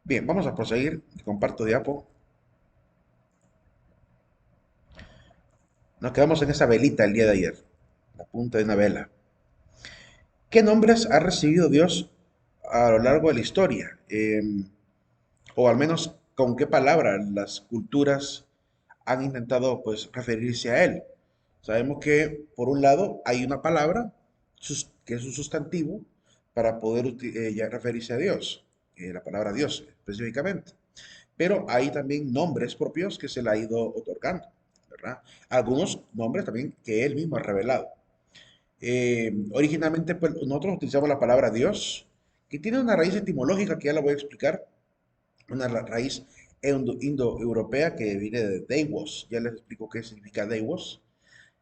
Bien, vamos a proseguir. Comparto diapo. Nos quedamos en esa velita el día de ayer, la punta de una vela. ¿Qué nombres ha recibido Dios a lo largo de la historia? O al menos con qué palabra las culturas han intentado pues referirse a él. Sabemos que por un lado hay una palabra que es un sustantivo para poder ya referirse a Dios, la palabra Dios específicamente. Pero hay también nombres propios que se le ha ido otorgando, ¿verdad? Algunos nombres también que él mismo ha revelado. Originalmente, pues, nosotros utilizamos la palabra Dios, que tiene una raíz etimológica que ya la voy a explicar, una raíz indoeuropea que viene de Deimos. Ya les explico qué significa Deimos.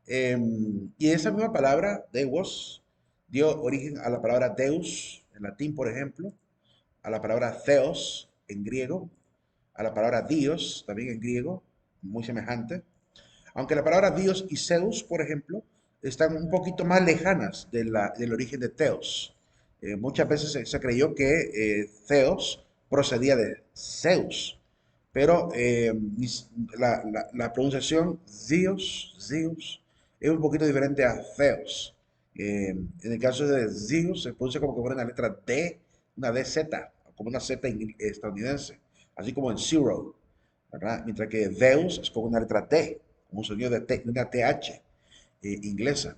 Y esa misma palabra, Deimos, dio origen a la palabra Deus en latín, por ejemplo, a la palabra Theos en griego, a la palabra Dios también en griego, muy semejante. Aunque la palabra Dios y Zeus, por ejemplo, están un poquito más lejanas del origen de Theos. Muchas veces se creyó que Theos procedía de Zeus, pero la pronunciación Zeus es un poquito diferente a Theos. En el caso de Zeus se pronuncia como que fuera una letra D, una DZ, como una Z estadounidense, así como en Zero, ¿verdad? Mientras que Deus es como una letra T, como un sonido de T, una TH inglesa.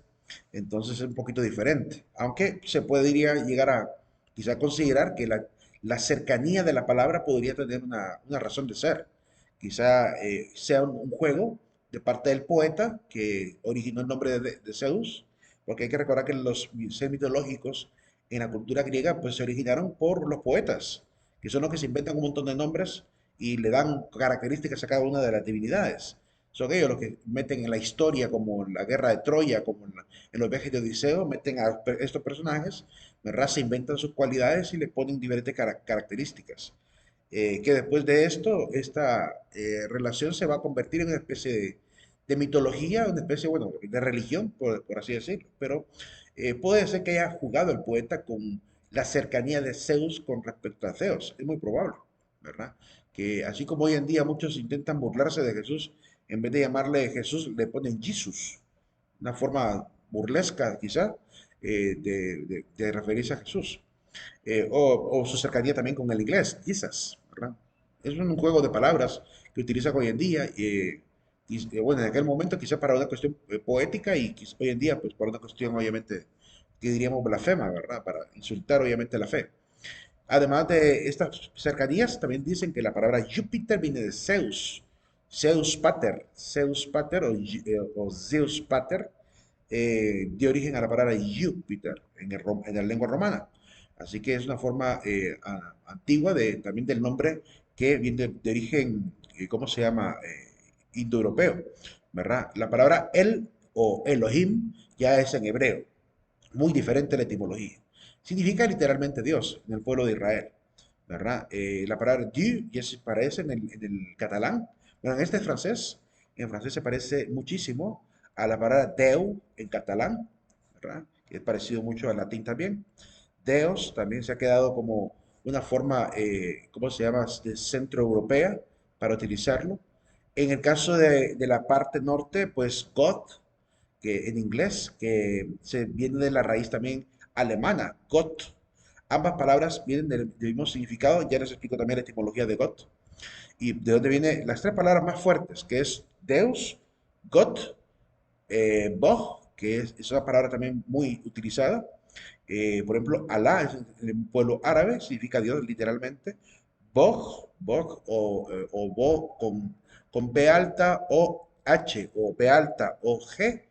Entonces es un poquito diferente. Aunque se podría llegar a quizá considerar que la cercanía de la palabra podría tener una razón de ser. Quizá sea un juego de parte del poeta que originó el nombre de Zeus, porque hay que recordar que los seres mitológicos en la cultura griega pues se originaron por los poetas, que son los que se inventan un montón de nombres y le dan características a cada una de las divinidades. Son ellos los que meten en la historia, como en la guerra de Troya, como en los viajes de Odiseo, meten a estos personajes, ¿verdad? Se inventan sus cualidades y le ponen diferentes características. Que después de esto, esta relación se va a convertir en una especie de mitología, una especie, bueno, de religión, por así decirlo. Pero puede ser que haya jugado el poeta con la cercanía de Zeus con respecto a Zeus. Es muy probable, ¿verdad? Que así como hoy en día muchos intentan burlarse de Jesús, en vez de llamarle Jesús, le ponen Jesus, una forma burlesca quizá de referirse a Jesús. O su cercanía también con el inglés, Jesus, ¿verdad? Es un juego de palabras que utilizan hoy en día. Bueno, en aquel momento quizá para una cuestión poética y quizá hoy en día pues para una cuestión obviamente que diríamos blasfema, ¿verdad? Para insultar obviamente la fe. Además de estas cercanías, también dicen que la palabra Júpiter viene de Zeus, Zeus Pater o Zeus Pater, dio origen a la palabra Júpiter en la lengua romana. Así que es una forma antigua también del nombre que viene de origen, ¿cómo se llama? Indoeuropeo, ¿verdad? La palabra El o Elohim ya es en hebreo, muy diferente la etimología. Significa literalmente Dios en el pueblo de Israel, ¿verdad? La palabra Dieu ya se parece en el catalán. Bueno, en este francés, en francés se parece muchísimo a la palabra Deu en catalán, ¿verdad? Que es parecido mucho al latín también. Deus también se ha quedado como una forma, ¿cómo se llama?, de centroeuropea para utilizarlo. En el caso de la parte norte, pues God, que en inglés, que se viene de la raíz también alemana, Gott. Ambas palabras vienen del mismo significado, ya les explico también la etimología de Gott. Y de dónde vienen las tres palabras más fuertes, que es Deus, Gott, Bog, que es una palabra también muy utilizada. Por ejemplo, Alá es en el pueblo árabe, significa Dios literalmente. Bog o Bo con B alta o H o B alta o G.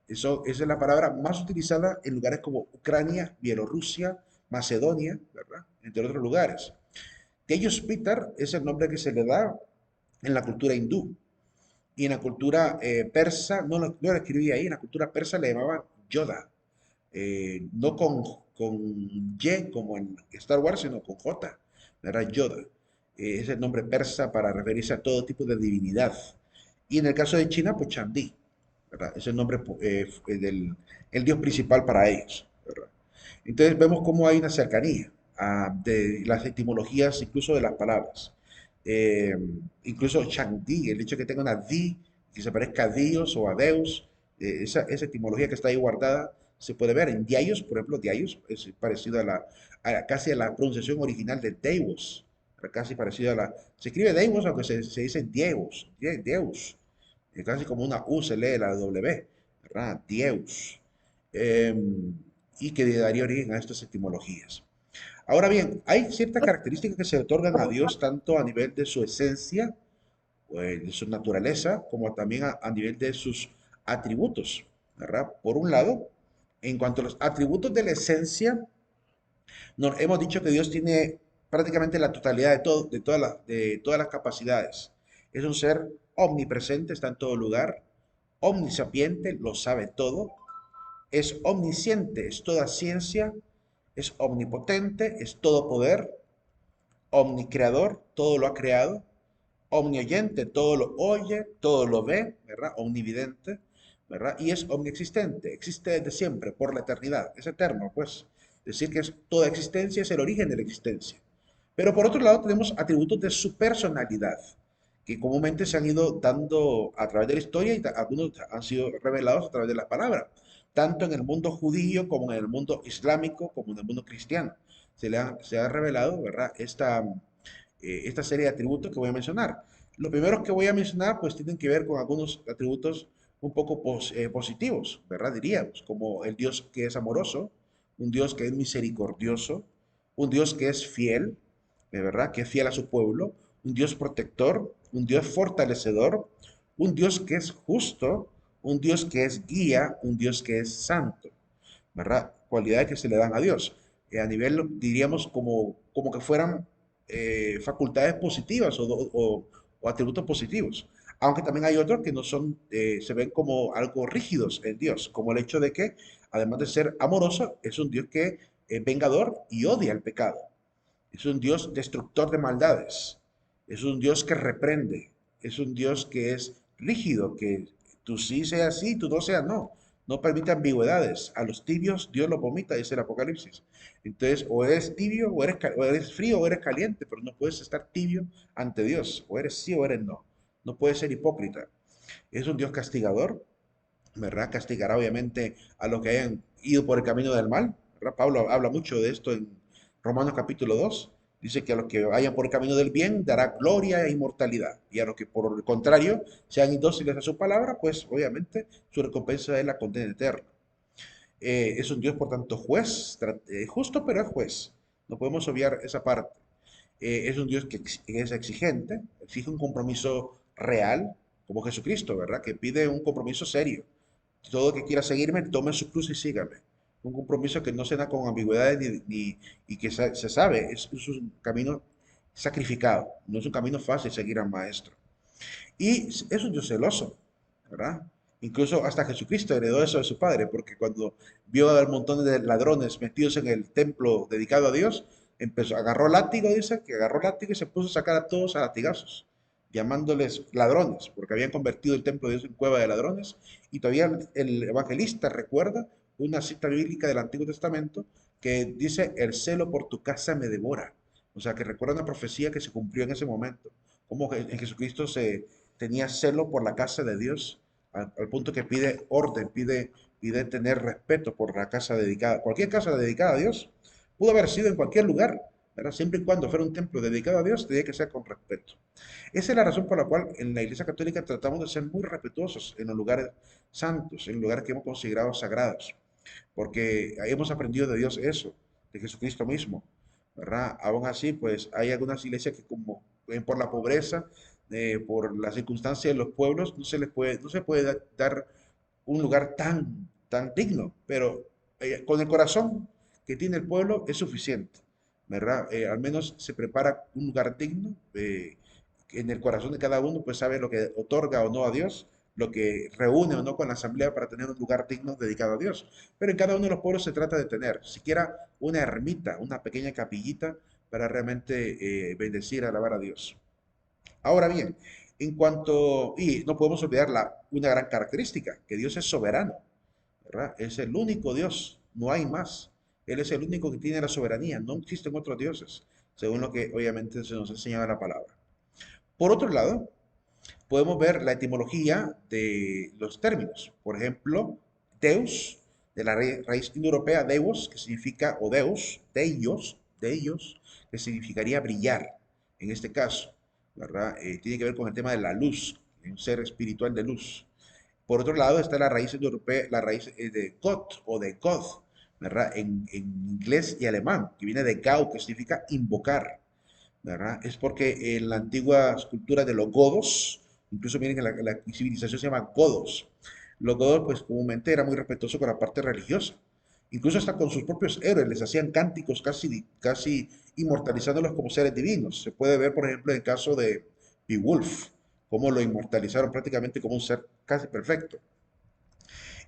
Esa es la palabra más utilizada en lugares como Ucrania, Bielorrusia, Macedonia, ¿verdad? Entre otros lugares. Teos Pitar es el nombre que se le da en la cultura hindú. Y en la cultura persa, no lo escribí ahí, en la cultura persa le llamaban Yoda. No con Y como en Star Wars, sino con J. Era Yoda. Es el nombre persa para referirse a todo tipo de divinidad. Y en el caso de China, pues Chandi, ¿verdad? Es el nombre el dios principal para ellos, ¿verdad? Entonces vemos cómo hay una cercanía. de las etimologías incluso de las palabras. Eh, Incluso Shangdi, el hecho de que tenga una di, que se parezca a Dios o a Deus, esa etimología que está ahí guardada se puede ver en Diayos, por ejemplo, Diayos es parecido casi a la pronunciación original de Deus, casi parecido a se escribe Deus, aunque se dice Deus, Deus, casi como una U se lee la W, ¿verdad? Deus. Eh, y que daría origen a estas etimologías. Ahora bien, hay ciertas características que se otorgan a Dios tanto a nivel de su esencia, de su naturaleza, como también a nivel de sus atributos, ¿verdad? Por un lado, en cuanto a los atributos de la esencia, hemos dicho que Dios tiene prácticamente la totalidad de todas las capacidades. Es un ser omnipresente, está en todo lugar, omnisapiente, lo sabe todo, es omnisciente, es toda ciencia, es omnipotente, es todo poder, omnicreador, todo lo ha creado, omnioyente, todo lo oye, todo lo ve, ¿verdad? Omnividente, ¿verdad? Y es omniexistente, existe desde siempre, por la eternidad, es eterno, pues. Decir que es toda existencia es el origen de la existencia. Pero por otro lado tenemos atributos de su personalidad, que comúnmente se han ido dando a través de la historia y algunos han sido revelados a través de la palabra, tanto en el mundo judío como en el mundo islámico como en el mundo cristiano. Se ha revelado, ¿verdad? Esta serie de atributos que voy a mencionar. Los primeros que voy a mencionar pues tienen que ver con algunos atributos un poco positivos, ¿verdad? Diríamos, como el Dios que es amoroso, un Dios que es misericordioso, un Dios que es fiel, ¿verdad? Que es fiel a su pueblo, un Dios protector, un Dios fortalecedor, un Dios que es justo, un Dios que es guía, un Dios que es santo, ¿verdad? Cualidades que se le dan a Dios. A nivel, diríamos, como que fueran facultades positivas o atributos positivos. Aunque también hay otros que no son, se ven como algo rígidos en Dios, como el hecho de que, además de ser amoroso, es un Dios que es vengador y odia el pecado. Es un Dios destructor de maldades. Es un Dios que reprende. Es un Dios que es rígido, que tú sí seas sí, tú no seas no. No permite ambigüedades. A los tibios Dios los vomita, dice el Apocalipsis. Entonces, o eres tibio, o eres frío, o eres caliente, pero no puedes estar tibio ante Dios. O eres sí o eres no. No puedes ser hipócrita. Es un Dios castigador, ¿verdad? Castigará obviamente a los que hayan ido por el camino del mal, ¿verdad? Pablo habla mucho de esto en Romanos capítulo 2. Dice que a los que vayan por el camino del bien dará gloria e inmortalidad. Y a los que por el contrario sean indóciles a su palabra, pues obviamente su recompensa es la condena eterna. Es un Dios, por tanto, juez, justo, pero es juez. No podemos obviar esa parte. Es un Dios que es exigente, exige un compromiso real, como Jesucristo, ¿verdad? Que pide un compromiso serio. Todo el que quiera seguirme, tome su cruz y sígame. Un compromiso que no se da con ambigüedades y que se sabe, es un camino sacrificado, no es un camino fácil seguir al Maestro. Y es un Dios celoso, ¿verdad? Incluso hasta Jesucristo heredó eso de su padre, porque cuando vio al montón de ladrones metidos en el templo dedicado a Dios, agarró látigo, dice, que agarró látigo y se puso a sacar a todos a latigazos, llamándoles ladrones, porque habían convertido el templo de Dios en cueva de ladrones. Y todavía el evangelista recuerda una cita bíblica del Antiguo Testamento que dice, el celo por tu casa me devora. O sea, que recuerda una profecía que se cumplió en ese momento, como en Jesucristo tenía celo por la casa de Dios, al punto que pide orden, pide tener respeto por la casa dedicada. Cualquier casa dedicada a Dios pudo haber sido en cualquier lugar, ¿verdad? Siempre y cuando fuera un templo dedicado a Dios, tenía que ser con respeto. Esa es la razón por la cual en la Iglesia Católica tratamos de ser muy respetuosos en los lugares santos, en los lugares que hemos considerado sagrados, porque hemos aprendido de Dios eso, de Jesucristo mismo, ¿verdad? Aún así, pues hay algunas iglesias que como por la pobreza, por las circunstancias de los pueblos, no se puede dar un lugar tan digno, pero con el corazón que tiene el pueblo es suficiente, ¿verdad? Al menos se prepara un lugar digno, en el corazón de cada uno, pues sabe lo que otorga o no a Dios, lo que reúne o no con la asamblea para tener un lugar digno dedicado a Dios. Pero en cada uno de los pueblos se trata de tener siquiera una ermita, una pequeña capillita para realmente bendecir, alabar a Dios. Ahora bien, y no podemos olvidar una gran característica, que Dios es soberano, ¿verdad? Es el único Dios, no hay más. Él es el único que tiene la soberanía, no existen otros dioses, según lo que obviamente se nos enseña la palabra. Por otro lado, podemos ver la etimología de los términos. Por ejemplo, Deus, de la raíz indoeuropea Deus, que significa, o Deus, de ellos, que significaría brillar, en este caso, ¿verdad? Tiene que ver con el tema de la luz, un ser espiritual de luz. Por otro lado está la raíz indoeuropea, la raíz de God o de God, ¿verdad? En inglés y alemán, que viene de Gau, que significa invocar, ¿verdad? Es porque en la antigua cultura de los godos, incluso miren que la civilización se llama godos. Los godos, pues comúnmente era muy respetuoso con la parte religiosa. Incluso hasta con sus propios héroes les hacían cánticos casi inmortalizándolos como seres divinos. Se puede ver, por ejemplo, en el caso de Beowulf, cómo lo inmortalizaron prácticamente como un ser casi perfecto.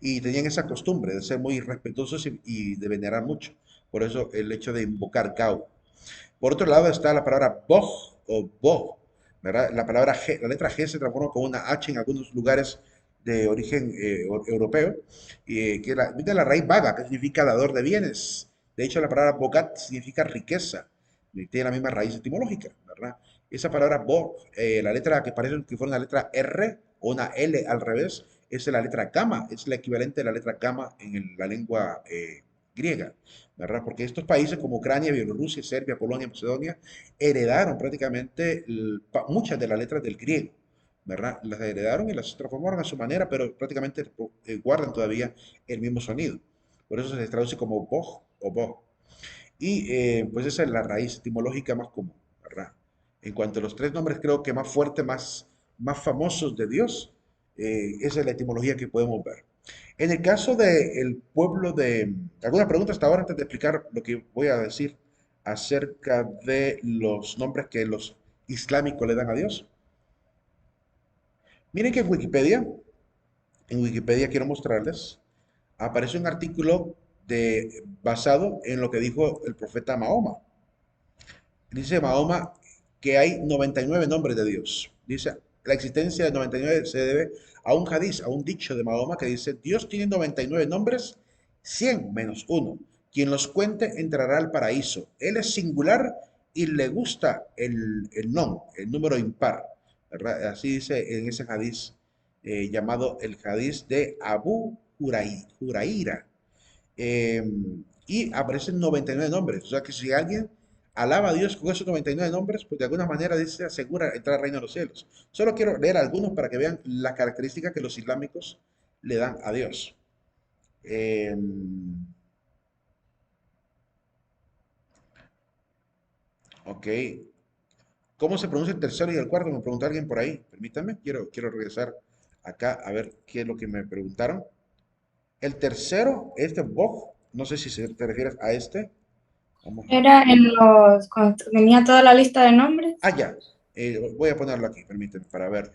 Y tenían esa costumbre de ser muy respetuosos y de venerar mucho. Por eso el hecho de invocar Gau. Por otro lado está la palabra Bog o Bo, ¿verdad? La palabra G, la letra G se transforma con una H en algunos lugares de origen europeo, viene de la raíz vaga, que significa dador de bienes. De hecho, la palabra bogat significa riqueza, y tiene la misma raíz etimológica, ¿verdad? Esa palabra Bog, la letra que parece que fuera una letra R o una L al revés, es la letra gamma, es la equivalente de la letra gamma en la lengua griega. ¿Verdad? Porque estos países como Ucrania, Bielorrusia, Serbia, Polonia, Macedonia, heredaron prácticamente muchas de las letras del griego, ¿verdad? Las heredaron y las transformaron a su manera, pero prácticamente guardan todavía el mismo sonido. Por eso se les traduce como boj o boj. Y pues esa es la raíz etimológica más común, ¿verdad? En cuanto a los tres nombres, creo que más fuertes, más famosos de Dios, esa es la etimología que podemos ver. En el caso del pueblo de... ¿Alguna pregunta hasta ahora antes de explicar lo que voy a decir acerca de los nombres que los islámicos le dan a Dios? Miren que en Wikipedia quiero mostrarles, aparece un artículo basado en lo que dijo el profeta Mahoma. Dice Mahoma que hay 99 nombres de Dios. Dice, la existencia de 99 se debe a un hadiz, a un dicho de Mahoma que dice, Dios tiene 99 nombres, 100 menos uno. Quien los cuente entrará al paraíso. Él es singular y le gusta el non, el número impar, ¿verdad? Así dice en ese hadiz llamado el hadiz de Abu Huraira. Eh, y aparecen 99 nombres. O sea que si alguien alaba a Dios con esos 99 nombres, pues de alguna manera dice asegura entrar al reino de los cielos. Solo quiero leer algunos para que vean las características que los islámicos le dan a Dios. Eh, ok. ¿Cómo se pronuncia el tercero y el cuarto? Me preguntó alguien por ahí. Permítanme, quiero regresar acá a ver qué es lo que me preguntaron. El tercero, este Bog, no sé si te refieres a este. Vamos a Era en los, cuando tenía toda la lista de nombres. Ah, ya. Voy a ponerlo aquí, permíteme, para verlo.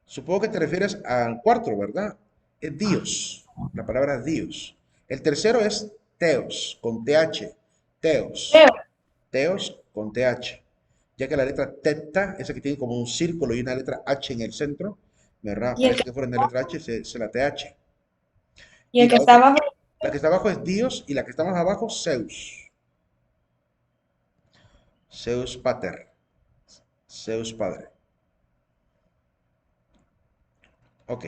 Supongo que te refieres al cuarto, ¿verdad? Es Dios. La palabra es Dios. El tercero es Teos, con TH. Teos. Creo. Teos con TH. Ya que la letra teta, esa que tiene como un círculo y una letra H en el centro, ¿verdad? Y el Parece que, que fuera una letra H, es la TH. y Y el que la está otra, abajo, la que está abajo es Dios y la que está más abajo, Zeus. Zeus Pater. Zeus Padre. Ok,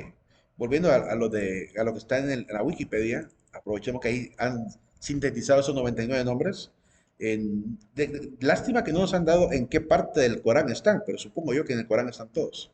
volviendo a lo que está en la Wikipedia, aprovechemos que ahí han sintetizado esos 99 nombres. Lástima que no nos han dado en qué parte del Corán están, pero supongo yo que en el Corán están todos.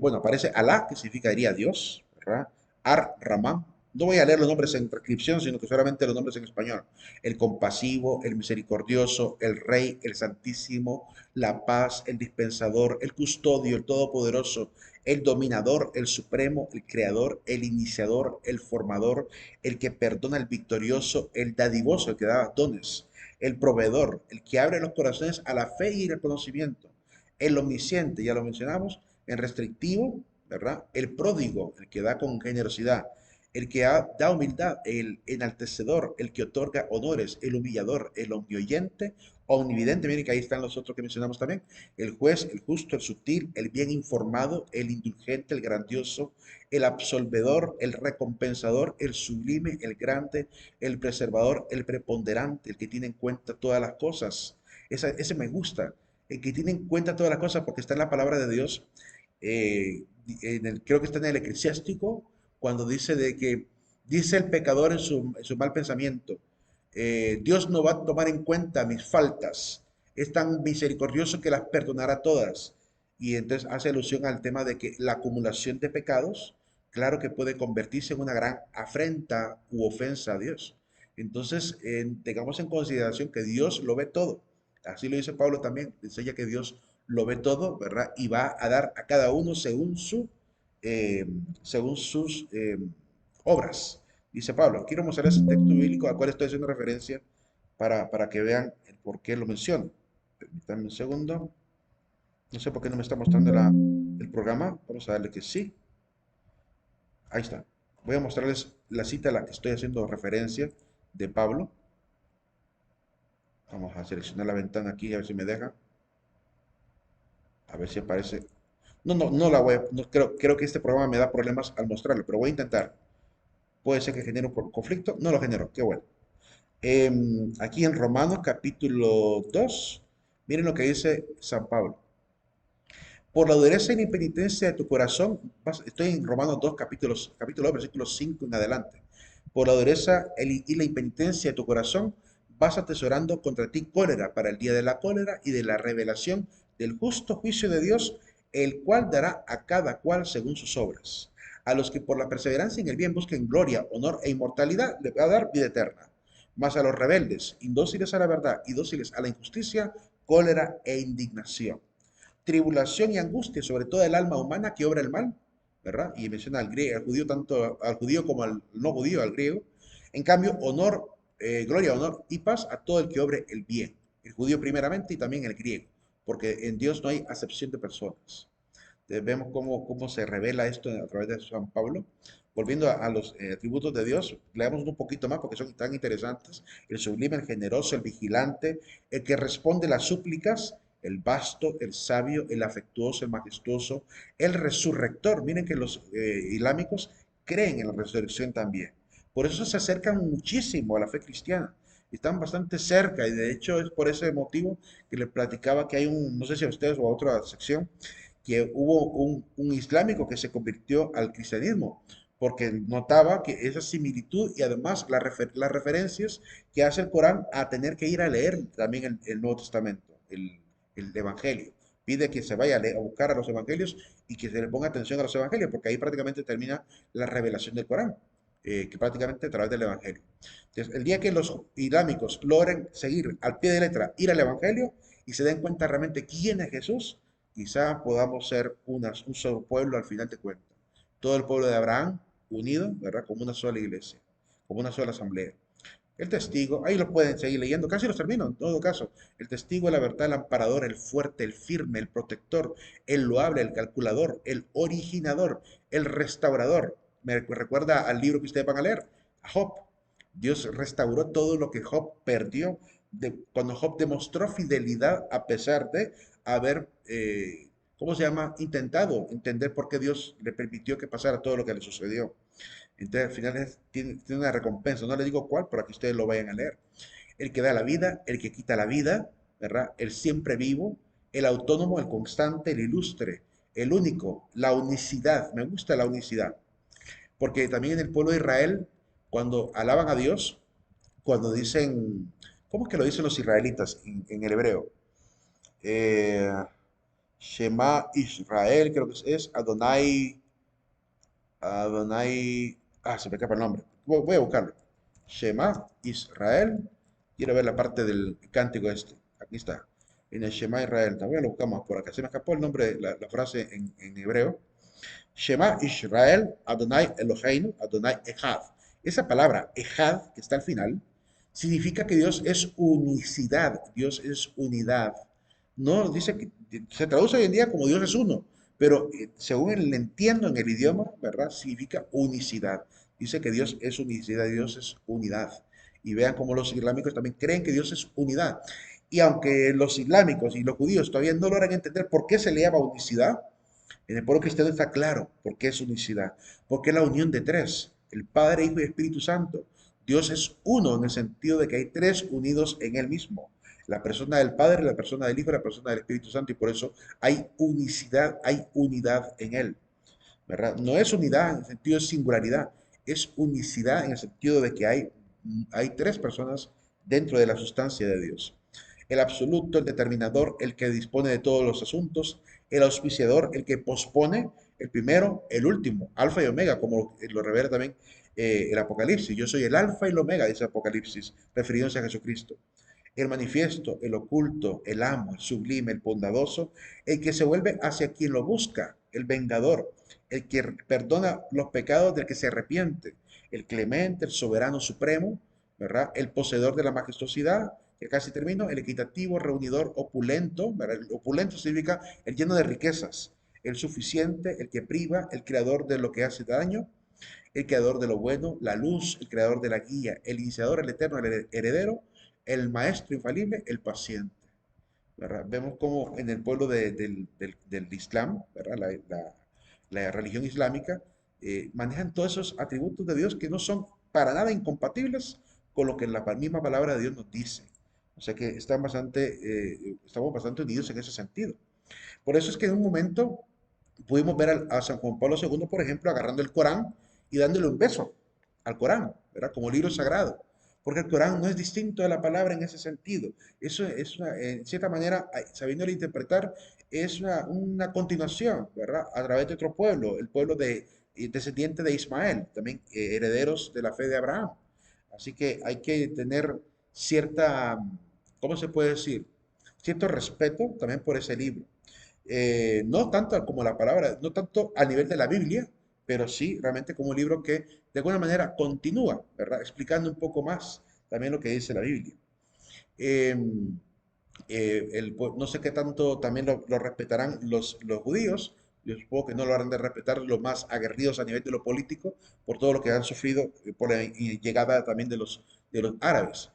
Bueno, aparece Alá, que significaría Dios, ¿verdad? Ar-Rahman. No voy a leer los nombres en transcripción, sino que solamente los nombres en español. El compasivo, el misericordioso, el rey, el santísimo, la paz, el dispensador, el custodio, el todopoderoso, el dominador, el supremo, el creador, el iniciador, el formador, el que perdona, el victorioso, el dadivoso, el que da dones, el proveedor, el que abre los corazones a la fe y el conocimiento, el omnisciente, ya lo mencionamos, el restrictivo, ¿verdad? El pródigo, el que da con generosidad, el que da humildad, el enaltecedor, el que otorga honores, el humillador, el omnioyente, Omnividente, miren que ahí están los otros que mencionamos también. El juez, el justo, el sutil, el bien informado, el indulgente, el grandioso, el absolvedor, el recompensador, el sublime, el grande, el preservador, el preponderante, el que tiene en cuenta todas las cosas. Ese me gusta, el que tiene en cuenta todas las cosas porque está en la palabra de Dios. Creo que está en el eclesiástico, cuando dice de que dice el pecador en su mal pensamiento, Dios no va a tomar en cuenta mis faltas, es tan misericordioso que las perdonará todas. Y entonces hace alusión al tema de que la acumulación de pecados, claro que puede convertirse en una gran afrenta u ofensa a Dios. Entonces, tengamos en consideración que Dios lo ve todo. Así lo dice Pablo también, enseña que Dios lo ve todo, ¿verdad? Y va a dar a cada uno eh, según sus obras. Dice Pablo, quiero mostrar ese texto bíblico al cual estoy haciendo referencia para que vean el por qué lo menciono. Permítanme un segundo. No sé por qué no me está mostrando el programa. Vamos a darle que sí. Ahí está. Voy a mostrarles la cita a la que estoy haciendo referencia de Pablo. Vamos a seleccionar la ventana aquí, a ver si me deja. A ver si aparece. No la voy a, no, creo que este programa me da problemas al mostrarlo, pero voy a intentar. Puede ser que genere un conflicto. No lo genero, qué bueno. Aquí en Romanos capítulo 2, miren lo que dice San Pablo. Por la dureza y la impenitencia de tu corazón, estoy en Romanos 2, capítulo 2, versículos 5 en adelante. Por la dureza y la impenitencia de tu corazón, vas atesorando contra ti cólera para el día de la cólera y de la revelación del justo juicio de Dios, el cual dará a cada cual según sus obras. A los que por la perseverancia en el bien busquen gloria, honor e inmortalidad, le va a dar vida eterna. Mas a los rebeldes, indóciles a la verdad y dóciles a la injusticia, cólera e indignación, tribulación y angustia sobre toda el alma humana que obra el mal, ¿verdad? Y menciona al griego, al judío, tanto al judío como al no judío, al griego. En cambio, honor, gloria, honor y paz a todo el que obre el bien. El judío primeramente y también el griego, porque en Dios no hay acepción de personas. Entonces, vemos cómo se revela esto a través de San Pablo. Volviendo a los atributos de Dios, leamos un poquito más porque son tan interesantes. El sublime, el generoso, el vigilante, el que responde las súplicas, el vasto, el sabio, el afectuoso, el majestuoso, el resurrector. Miren que los islámicos creen en la resurrección también. Por eso se acercan muchísimo a la fe cristiana. Están bastante cerca y de hecho es por ese motivo que les platicaba que hay un, no sé si a ustedes o a otra sección, que hubo un islámico que se convirtió al cristianismo, porque notaba que esa similitud y además las referencias que hace el Corán a tener que ir a leer también el Nuevo Testamento, el Evangelio. Pide que se vaya a buscar a los evangelios y que se le ponga atención a los evangelios, porque ahí prácticamente termina la revelación del Corán, que prácticamente a través del evangelio. Entonces, el día que los islámicos logren seguir al pie de letra, ir al evangelio y se den cuenta realmente quién es Jesús, quizá podamos ser un solo pueblo al final de cuentas. Todo el pueblo de Abraham unido, ¿verdad? Como una sola iglesia, como una sola asamblea. El testigo, ahí lo pueden seguir leyendo, casi los termino en todo caso. El testigo, la verdad, el amparador, el fuerte, el firme, el protector, el loable, el calculador, el originador, el restaurador. Me recuerda al libro que ustedes van a leer, a Job. Dios restauró todo lo que Job perdió cuando Job demostró fidelidad a pesar de haber, ¿cómo se llama?, intentado entender por qué Dios le permitió que pasara todo lo que le sucedió. Entonces, al final tiene una recompensa. No le digo cuál, para que ustedes lo vayan a leer. El que da la vida, el que quita la vida, ¿verdad? El siempre vivo, el autónomo, el constante, el ilustre, el único, la unicidad. Me gusta la unicidad. Porque también en el pueblo de Israel, cuando alaban a Dios, cuando dicen, ¿cómo es que lo dicen los israelitas en el hebreo? Eh, Shema Israel, creo que es Adonai, Adonai, se me escapa el nombre. Voy a buscarlo. Shema Israel. Quiero ver la parte del cántico este. Aquí está. En el Shema Israel. También lo buscamos por acá. Se me escapó el nombre, la frase en hebreo. Shema Israel, Adonai Eloheinu, Adonai Echad. Esa palabra, Echad, que está al final, significa que Dios es unicidad, Dios es unidad. No dice que se traduce hoy en día como Dios es uno, pero según el entiendo en el idioma, ¿verdad? Significa unicidad. Dice que Dios es unicidad, Dios es unidad. Y vean cómo los islámicos también creen que Dios es unidad. Y aunque los islámicos y los judíos todavía no logran entender por qué se le llama unicidad, en el pueblo cristiano está claro por qué es unicidad, porque es la unión de tres, el Padre, Hijo y Espíritu Santo. Dios es uno en el sentido de que hay tres unidos en él mismo. La persona del Padre, la persona del Hijo y la persona del Espíritu Santo, y por eso hay unicidad, hay unidad en él, ¿verdad? No es unidad en el sentido de singularidad, es unicidad en el sentido de que hay tres personas dentro de la sustancia de Dios. El absoluto, el determinador, el que dispone de todos los asuntos, el auspiciador, el que pospone, el primero, el último, alfa y omega, como lo revela también el Apocalipsis. Yo soy el alfa y el omega, dice Apocalipsis, refiriéndose a Jesucristo. El manifiesto, el oculto, el amo, el sublime, el bondadoso, el que se vuelve hacia quien lo busca, el vengador, el que perdona los pecados del que se arrepiente, el clemente, el soberano supremo, ¿verdad? El poseedor de la majestuosidad, que casi termino, el equitativo, reunidor, opulento, ¿verdad? El opulento significa el lleno de riquezas, el suficiente, el que priva, el creador de lo que hace daño, el creador de lo bueno, la luz, el creador de la guía, el iniciador, el eterno, el heredero, el maestro infalible, el paciente. ¿Verdad? Vemos como en el pueblo del Islam, ¿verdad? La religión islámica, manejan todos esos atributos de Dios que no son para nada incompatibles con lo que la misma palabra de Dios nos dice. O sea que estamos bastante unidos en ese sentido. Por eso es que en un momento pudimos ver a San Juan Pablo II, por ejemplo, agarrando el Corán y dándole un beso al Corán, ¿verdad? Como libro sagrado. Porque el Corán no es distinto de la palabra en ese sentido. Eso es en cierta manera, sabiéndolo interpretar, es una continuación, ¿verdad? A través de otro pueblo, el pueblo descendiente de Ismael, también herederos de la fe de Abraham. Así que hay que tener cierta, ¿cómo se puede decir? Cierto respeto también por ese libro. No tanto como la palabra, no tanto a nivel de la Biblia, pero sí realmente como un libro que de alguna manera continúa, ¿verdad? Explicando un poco más también lo que dice la Biblia. Eh, no sé qué tanto también lo respetarán los judíos. Yo supongo que no lo harán de respetar los más aguerridos a nivel de lo político por todo lo que han sufrido por la llegada también de los árabes.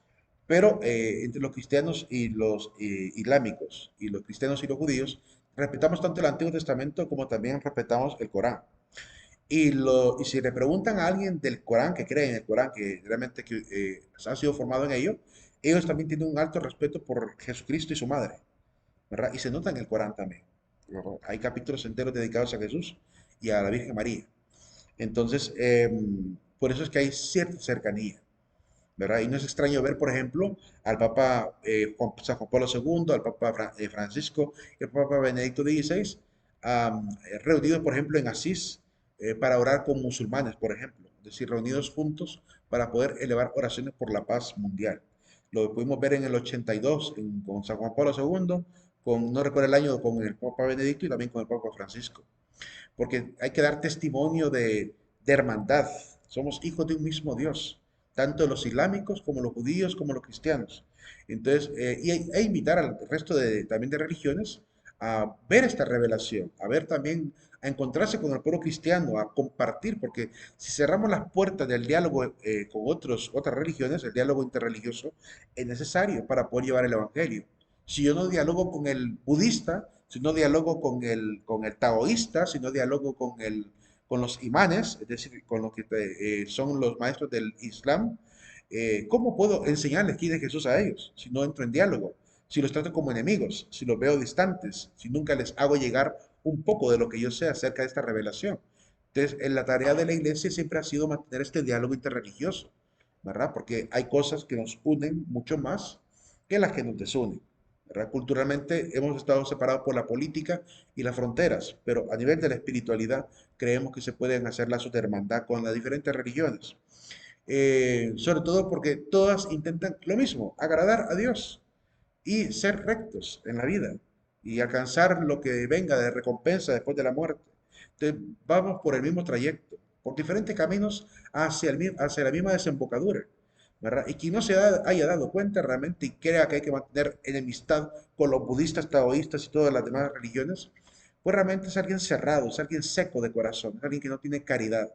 Pero entre los cristianos y los islámicos, y los cristianos y los judíos, respetamos tanto el Antiguo Testamento como también respetamos el Corán. Y si le preguntan a alguien del Corán, que cree en el Corán, que realmente ha sido formado en ello, ellos también tienen un alto respeto por Jesucristo y su madre, ¿verdad? Y se nota en el Corán también, ¿verdad? Hay capítulos enteros dedicados a Jesús y a la Virgen María. Entonces, por eso es que hay cierta cercanía, ¿verdad? Y no es extraño ver, por ejemplo, al Papa San Juan Pablo II, al Papa Francisco y al Papa Benedicto XVI, reunidos, por ejemplo, en Asís para orar con musulmanes, por ejemplo, es decir, reunidos juntos para poder elevar oraciones por la paz mundial. Lo pudimos ver en el 82 con San Juan Pablo II, no recuerdo el año, con el Papa Benedicto y también con el Papa Francisco, porque hay que dar testimonio de hermandad. Somos hijos de un mismo Dios, tanto los islámicos como los judíos como los cristianos. Entonces, invitar al resto también de religiones a ver esta revelación, a ver también, a encontrarse con el pueblo cristiano, a compartir, porque si cerramos las puertas del diálogo con otras religiones, el diálogo interreligioso es necesario para poder llevar el evangelio. Si yo no dialogo con el budista, si no dialogo con el taoísta, si no dialogo con los imanes, es decir, con los que son los maestros del Islam, ¿cómo puedo enseñarles quién es Jesús a ellos si no entro en diálogo? Si los trato como enemigos, si los veo distantes, si nunca les hago llegar un poco de lo que yo sé acerca de esta revelación. Entonces, en la tarea de la iglesia siempre ha sido mantener este diálogo interreligioso, ¿verdad? Porque hay cosas que nos unen mucho más que las que nos desunen, ¿verdad? Culturalmente hemos estado separados por la política y las fronteras, pero a nivel de la espiritualidad creemos que se pueden hacer lazos de hermandad con las diferentes religiones. Sobre todo porque todas intentan lo mismo, agradar a Dios y ser rectos en la vida y alcanzar lo que venga de recompensa después de la muerte. Entonces, vamos por el mismo trayecto, por diferentes caminos hacia la misma desembocadura, ¿verdad? Y quien no haya dado cuenta realmente y crea que hay que mantener enemistad con los budistas, taoístas y todas las demás religiones, pues realmente es alguien cerrado, es alguien seco de corazón, es alguien que no tiene caridad.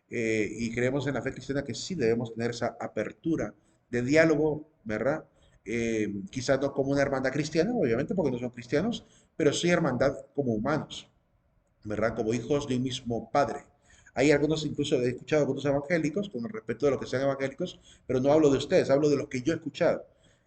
Y creemos en la fe cristiana que sí debemos tener esa apertura de diálogo, ¿verdad? quizás no como una hermandad cristiana, obviamente, porque no son cristianos, pero sí hermandad como humanos, ¿verdad? Como hijos de un mismo padre. Hay algunos, incluso he escuchado algunos evangélicos, con el respeto de los que sean evangélicos, pero no hablo de ustedes, hablo de los que yo he escuchado.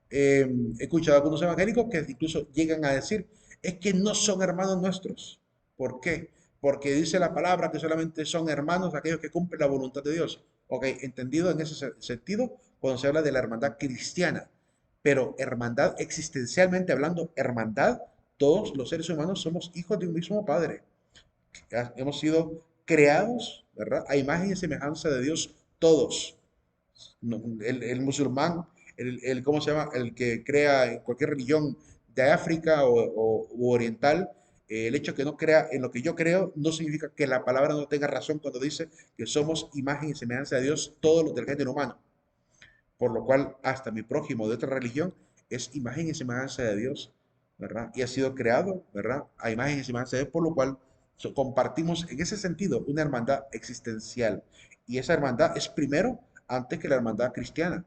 He escuchado algunos evangélicos que incluso llegan a decir, es que no son hermanos nuestros. ¿Por qué? Porque dice la palabra que solamente son hermanos aquellos que cumplen la voluntad de Dios. Ok, entendido en ese sentido cuando se habla de la hermandad cristiana. Pero hermandad, existencialmente hablando, hermandad, todos los seres humanos somos hijos de un mismo Padre. Hemos sido creados, ¿verdad? A imagen y semejanza de Dios todos. El musulmán, ¿cómo se llama? El que crea en cualquier religión de África u oriental, el hecho de que no crea en lo que yo creo no significa que la palabra no tenga razón cuando dice que somos imagen y semejanza de Dios todos los del género humano. Por lo cual, hasta mi prójimo de otra religión es imagen y semejanza de Dios, ¿verdad? Y ha sido creado, ¿verdad? A imagen y semejanza de Dios, por lo cual compartimos en ese sentido una hermandad existencial. Y esa hermandad es primero antes que la hermandad cristiana.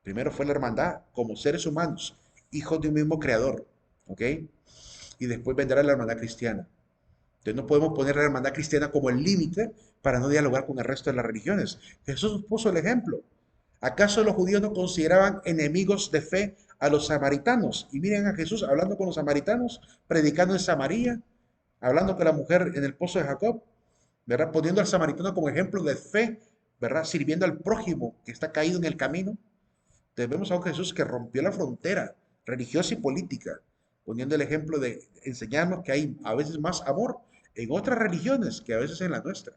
Primero fue la hermandad como seres humanos, hijos de un mismo creador, ¿ok? Y después vendrá la hermandad cristiana. Entonces no podemos poner la hermandad cristiana como el límite para no dialogar con el resto de las religiones. Jesús puso el ejemplo. ¿Acaso los judíos no consideraban enemigos de fe a los samaritanos? Y miren a Jesús hablando con los samaritanos, predicando en Samaria, hablando con la mujer en el pozo de Jacob, ¿verdad? Poniendo al samaritano como ejemplo de fe, ¿verdad? Sirviendo al prójimo que está caído en el camino. Entonces vemos a un Jesús que rompió la frontera religiosa y política, poniendo el ejemplo de enseñarnos que hay a veces más amor en otras religiones que a veces en la nuestra.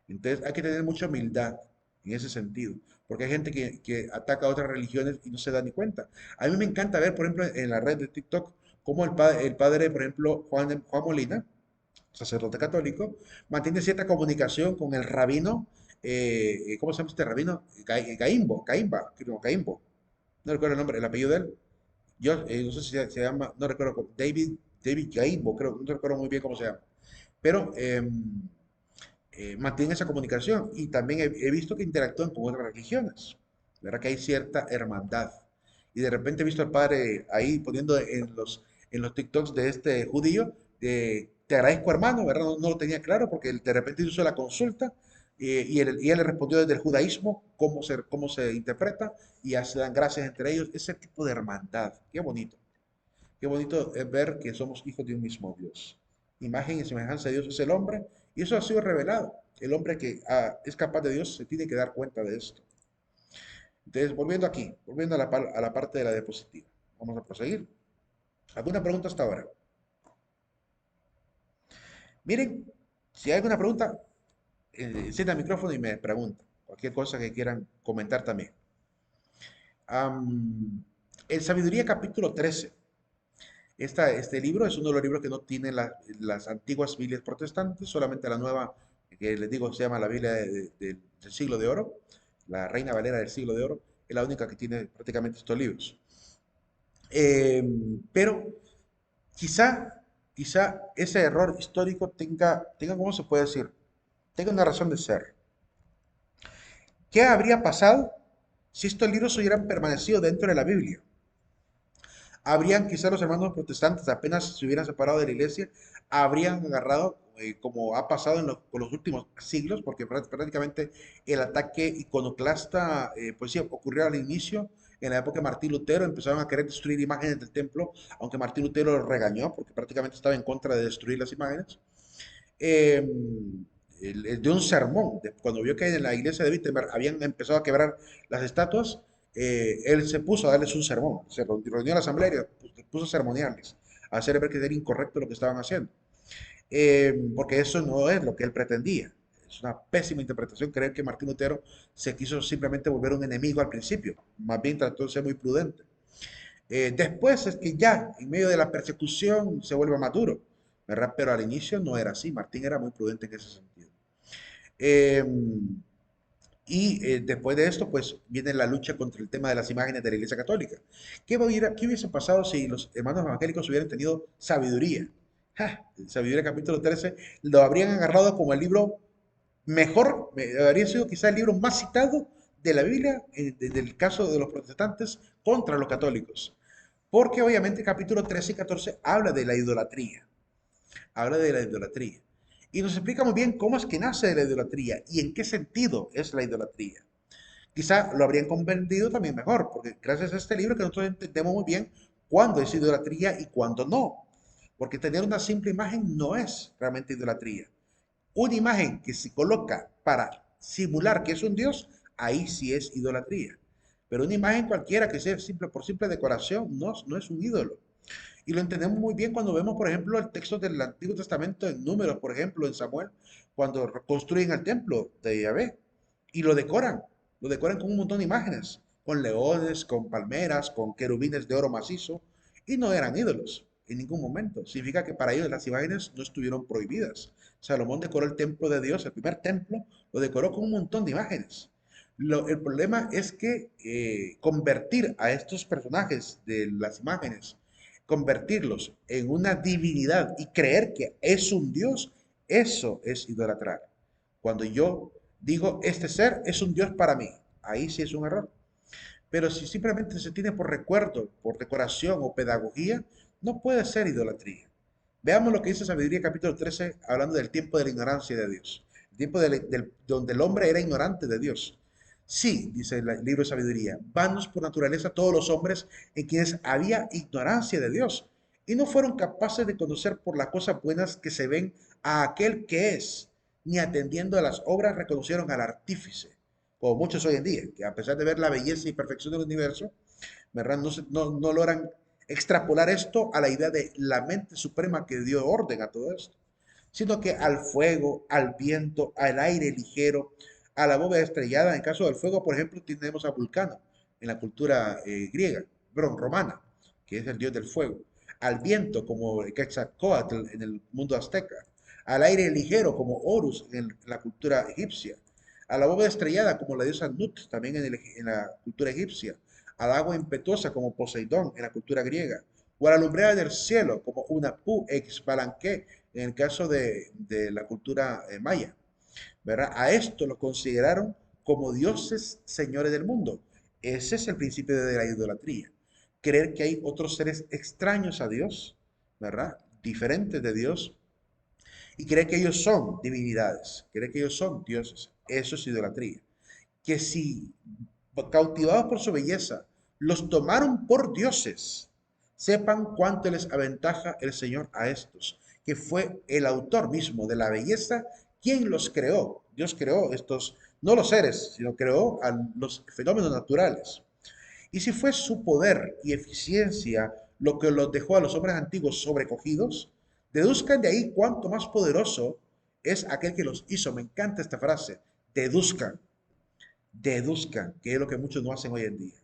Entonces hay que tener mucha humildad en ese sentido, porque hay gente que ataca a otras religiones y no se da ni cuenta. A mí me encanta ver, por ejemplo, en la red de TikTok, cómo el padre, por ejemplo, Juan Molina, sacerdote católico, mantiene cierta comunicación con el rabino, ¿cómo se llama este rabino? Caimba, creo, Caimbo, no recuerdo el nombre, el apellido de él. Yo no sé si se llama, no recuerdo, David Caimbo, creo, no recuerdo muy bien cómo se llama. Pero mantienen esa comunicación y también he visto que interactúan con otras religiones, ¿verdad? Que hay cierta hermandad. Y de repente he visto al padre ahí poniendo en los TikToks de este judío, te agradezco hermano, ¿verdad? No lo tenía claro porque él de repente hizo la consulta y él le respondió desde el judaísmo cómo se interpreta y ya se dan gracias entre ellos. Ese tipo de hermandad, qué bonito. Qué bonito es ver que somos hijos de un mismo Dios. Imagen y semejanza de Dios es el hombre, y eso ha sido revelado. El hombre que es capaz de Dios se tiene que dar cuenta de esto. Entonces, volviendo aquí, volviendo a la parte de la diapositiva. Vamos a proseguir. ¿Alguna pregunta hasta ahora? Miren, si hay alguna pregunta, encienda el micrófono y me pregunta. Cualquier cosa que quieran comentar también. En Sabiduría capítulo 13. Este libro es uno de los libros que no tiene las antiguas Biblias protestantes, solamente la nueva, que les digo, se llama la Biblia del siglo de oro, la Reina Valera del siglo de oro, es la única que tiene prácticamente estos libros. Eh, pero quizá ese error histórico tenga, ¿cómo se puede decir? Tenga una razón de ser. ¿Qué habría pasado si estos libros hubieran permanecido dentro de la Biblia? Habrían quizás los hermanos protestantes, apenas se hubieran separado de la iglesia, habrían agarrado, como ha pasado con los últimos siglos, porque prácticamente el ataque iconoclasta, pues sí, ocurrió al inicio, en la época de Martín Lutero, empezaron a querer destruir imágenes del templo, aunque Martín Lutero lo regañó, porque prácticamente estaba en contra de destruir las imágenes. Eh, de un sermón, cuando vio que en la iglesia de Wittenberg habían empezado a quebrar las estatuas, él se puso a darles un sermón, se reunió a la asamblea y puso a sermonearles, a hacer ver que era incorrecto lo que estaban haciendo, porque eso no es lo que él pretendía. Es una pésima interpretación creer que Martín Lutero se quiso simplemente volver un enemigo al principio, más bien trató de ser muy prudente. Después es que ya, en medio de la persecución, se vuelve maduro, ¿verdad? Pero al inicio no era así, Martín era muy prudente en ese sentido. Eh, y después de esto, pues viene la lucha contra el tema de las imágenes de la Iglesia Católica. ¿Qué hubiese pasado si los hermanos evangélicos hubieran tenido sabiduría? ¡Ja! Sabiduría capítulo 13 lo habrían agarrado como el libro mejor, habría sido quizá el libro más citado de la Biblia, del caso de los protestantes, contra los católicos. Porque obviamente capítulo 13 y 14 habla de la idolatría. Habla de la idolatría. Y nos explica muy bien cómo es que nace la idolatría y en qué sentido es la idolatría. Quizá lo habrían comprendido también mejor, porque gracias a este libro que nosotros entendemos muy bien cuándo es idolatría y cuándo no. Porque tener una simple imagen no es realmente idolatría. Una imagen que se coloca para simular que es un dios, ahí sí es idolatría. Pero una imagen cualquiera que sea simple por simple decoración no es un ídolo. Y lo entendemos muy bien cuando vemos, por ejemplo, el texto del Antiguo Testamento en Números, por ejemplo, en Samuel, cuando reconstruyen el templo de Yahvé y lo decoran con un montón de imágenes, con leones, con palmeras, con querubines de oro macizo, y no eran ídolos en ningún momento. Significa que para ellos las imágenes no estuvieron prohibidas. Salomón decoró el templo de Dios, el primer templo, lo decoró con un montón de imágenes. El problema es que convertir a estos personajes de las imágenes, convertirlos en una divinidad y creer que es un Dios, eso es idolatrar. Cuando yo digo, este ser es un Dios para mí, ahí sí es un error. Pero si simplemente se tiene por recuerdo, por decoración o pedagogía, no puede ser idolatría. Veamos lo que dice Sabiduría capítulo 13, hablando del tiempo de la ignorancia de Dios. El tiempo donde el hombre era ignorante de Dios. Sí, dice el libro de Sabiduría, vanos por naturaleza todos los hombres en quienes había ignorancia de Dios y no fueron capaces de conocer por las cosas buenas que se ven a aquel que es, ni atendiendo a las obras reconocieron al artífice, como muchos hoy en día, que a pesar de ver la belleza y perfección del universo, ¿verdad? No logran extrapolar esto a la idea de la mente suprema que dio orden a todo esto, sino que al fuego, al viento, al aire ligero, a la bóveda estrellada. En caso del fuego, por ejemplo, tenemos a Vulcano en la cultura griega, perdón, romana, que es el dios del fuego. Al viento, como Quetzalcóatl en el mundo azteca. Al aire ligero, como Horus en la cultura egipcia. A la bóveda estrellada, como la diosa Nut, también en la cultura egipcia. Al agua impetuosa, como Poseidón en la cultura griega. O a la lumbrera del cielo, como Unapu ex Balanqué en el caso de la cultura maya, ¿verdad? A esto lo consideraron como dioses señores del mundo. Ese es el principio de la idolatría. Creer que hay otros seres extraños a Dios, ¿verdad? Diferentes de Dios, y creer que ellos son divinidades, creer que ellos son dioses. Eso es idolatría. Que si cautivados por su belleza, los tomaron por dioses, sepan cuánto les aventaja el Señor a estos, que fue el autor mismo de la belleza quien los creó. Dios creó estos, no los seres, sino creó a los fenómenos naturales. Y si fue su poder y eficiencia lo que los dejó a los hombres antiguos sobrecogidos, deduzcan de ahí cuánto más poderoso es aquel que los hizo. Me encanta esta frase, deduzcan, que es lo que muchos no hacen hoy en día.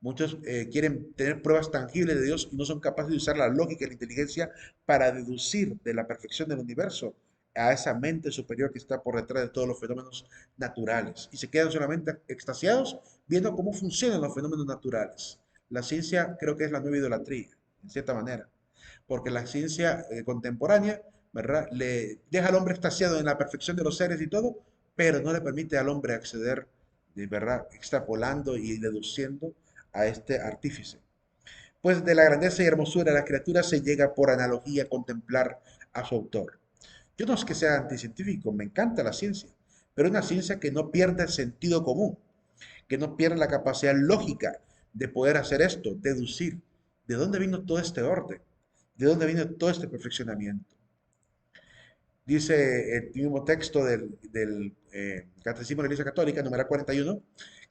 Muchos quieren tener pruebas tangibles de Dios y no son capaces de usar la lógica y la inteligencia para deducir de la perfección del universo a esa mente superior que está por detrás de todos los fenómenos naturales. Y se quedan solamente extasiados viendo cómo funcionan los fenómenos naturales. La ciencia creo que es la nueva idolatría, en cierta manera, porque la ciencia contemporánea, ¿verdad? Le deja al hombre extasiado en la perfección de los seres y todo, pero no le permite al hombre acceder, de verdad, extrapolando y deduciendo a este artífice. Pues de la grandeza y hermosura de la criatura se llega por analogía a contemplar a su autor. Yo no es que sea anticientífico, me encanta la ciencia, pero una ciencia que no pierda el sentido común, que no pierda la capacidad lógica de poder hacer esto, deducir de dónde vino todo este orden, de dónde vino todo este perfeccionamiento. Dice el mismo texto del Catecismo de la Iglesia Católica, número 41,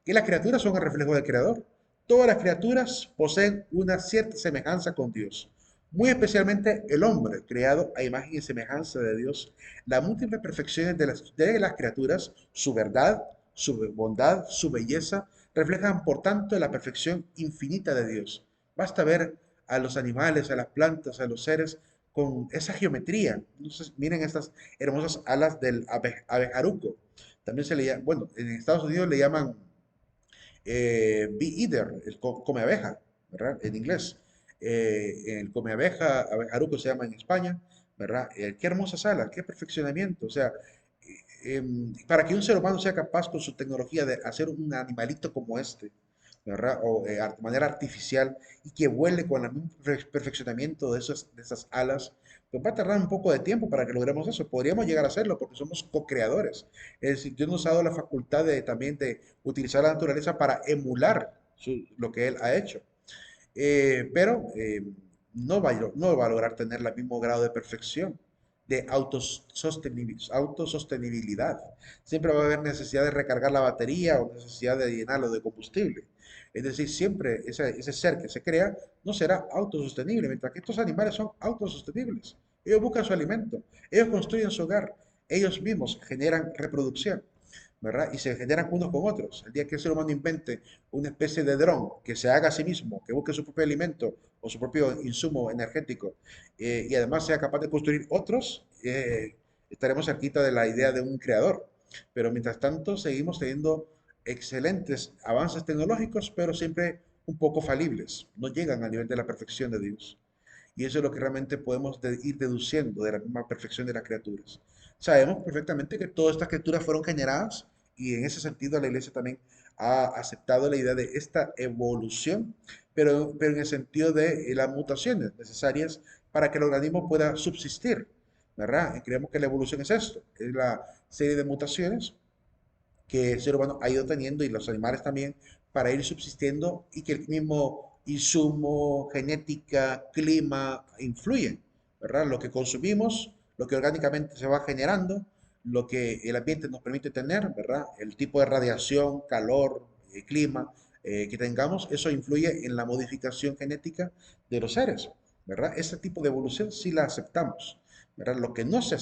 que las criaturas son el reflejo del Creador. Todas las criaturas poseen una cierta semejanza con Dios, muy especialmente el hombre, creado a imagen y semejanza de Dios. Las múltiples perfecciones de las criaturas, su verdad, su bondad, su belleza, reflejan por tanto la perfección infinita de Dios. Basta ver a los animales, a las plantas, a los seres con esa geometría. Entonces, miren estas hermosas alas del abejaruco. También se le llama, bueno, en Estados Unidos le llaman bee eater, el come abeja, ¿verdad? En inglés. El come abejaruco se llama en España, ¿verdad? Qué hermosas alas, qué perfeccionamiento. O sea, para que un ser humano sea capaz con su tecnología de hacer un animalito como este, ¿verdad? O de manera artificial y que vuele con el mismo perfeccionamiento de esas alas, pues va a tardar un poco de tiempo para que logremos eso. Podríamos llegar a hacerlo porque somos co-creadores. Es decir, Dios nos ha dado la facultad de, también de utilizar la naturaleza para emular lo que Él ha hecho. Pero no va a lograr tener el mismo grado de perfección, de autosostenibilidad. Siempre va a haber necesidad de recargar la batería o necesidad de llenarlo de combustible. Es decir, siempre ese ser que se crea no será autosostenible, mientras que estos animales son autosostenibles. Ellos buscan su alimento, ellos construyen su hogar, ellos mismos generan reproducción. ¿Verdad? Y se generan unos con otros. El día que el ser humano invente una especie de dron que se haga a sí mismo, que busque su propio alimento o su propio insumo energético y además sea capaz de construir otros, estaremos cerquita de la idea de un creador. Pero mientras tanto seguimos teniendo excelentes avances tecnológicos, pero siempre un poco falibles. No llegan al nivel de la perfección de Dios. Y eso es lo que realmente podemos ir deduciendo de la misma perfección de las criaturas. Sabemos perfectamente que todas estas criaturas fueron generadas y en ese sentido la iglesia también ha aceptado la idea de esta evolución, pero en el sentido de las mutaciones necesarias para que el organismo pueda subsistir, ¿verdad? Y creemos que la evolución es esto, es la serie de mutaciones que el ser humano ha ido teniendo y los animales también para ir subsistiendo y que el mismo insumo, genética, clima influyen, ¿verdad? Lo que consumimos, lo que orgánicamente se va generando, lo que el ambiente nos permite tener, ¿verdad? El tipo de radiación, calor, clima que tengamos, eso influye en la modificación genética de los seres, ¿verdad? Ese tipo de evolución sí la aceptamos, ¿verdad? Lo que no se ha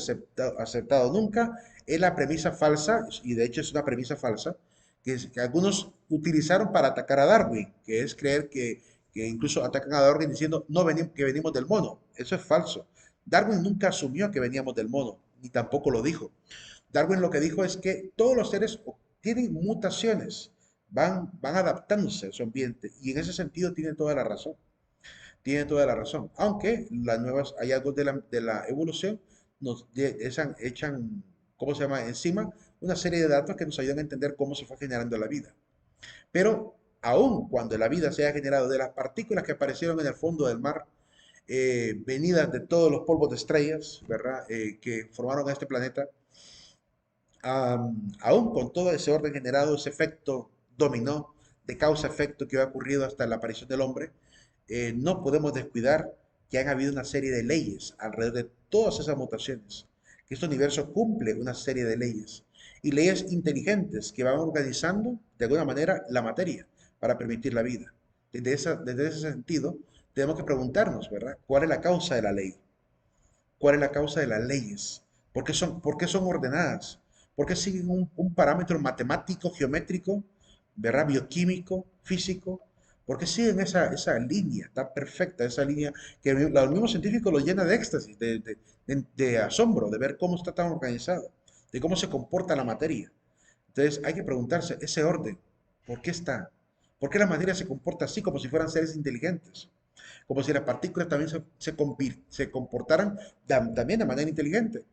aceptado nunca es la premisa falsa, y de hecho es una premisa falsa, que algunos utilizaron para atacar a Darwin, que es creer que incluso atacan a Darwin diciendo no que venimos del mono. Eso es falso. Darwin nunca asumió que veníamos del mono, ni tampoco lo dijo. Darwin lo que dijo es que todos los seres tienen mutaciones, van adaptándose a su ambiente, y en ese sentido tiene toda la razón. Tiene toda la razón. Aunque las nuevas hallazgos de la evolución nos echan, ¿cómo se llama? Encima una serie de datos que nos ayudan a entender cómo se fue generando la vida. Pero aun cuando la vida se haya generado de las partículas que aparecieron en el fondo del mar, venidas de todos los polvos de estrellas, ¿verdad? Que formaron este planeta, aún con todo ese orden generado, ese efecto dominó de causa-efecto que ha ocurrido hasta la aparición del hombre, no podemos descuidar que han habido una serie de leyes alrededor de todas esas mutaciones, que este universo cumple una serie de leyes y leyes inteligentes que van organizando de alguna manera la materia para permitir la vida. Desde ese sentido, tenemos que preguntarnos, ¿verdad? ¿Cuál es la causa de la ley? ¿Cuál es la causa de las leyes? Por qué son ordenadas? ¿Por qué siguen un parámetro matemático, geométrico, ¿verdad? Bioquímico, físico? ¿Por qué siguen esa línea tan perfecta, esa línea que los mismos científicos lo llena de éxtasis, de asombro, de ver cómo está tan organizado, de cómo se comporta la materia? Entonces hay que preguntarse, ese orden, ¿por qué está? ¿Por qué la materia se comporta así como si fueran seres inteligentes? Como si las partículas también se comportaran también de manera inteligente.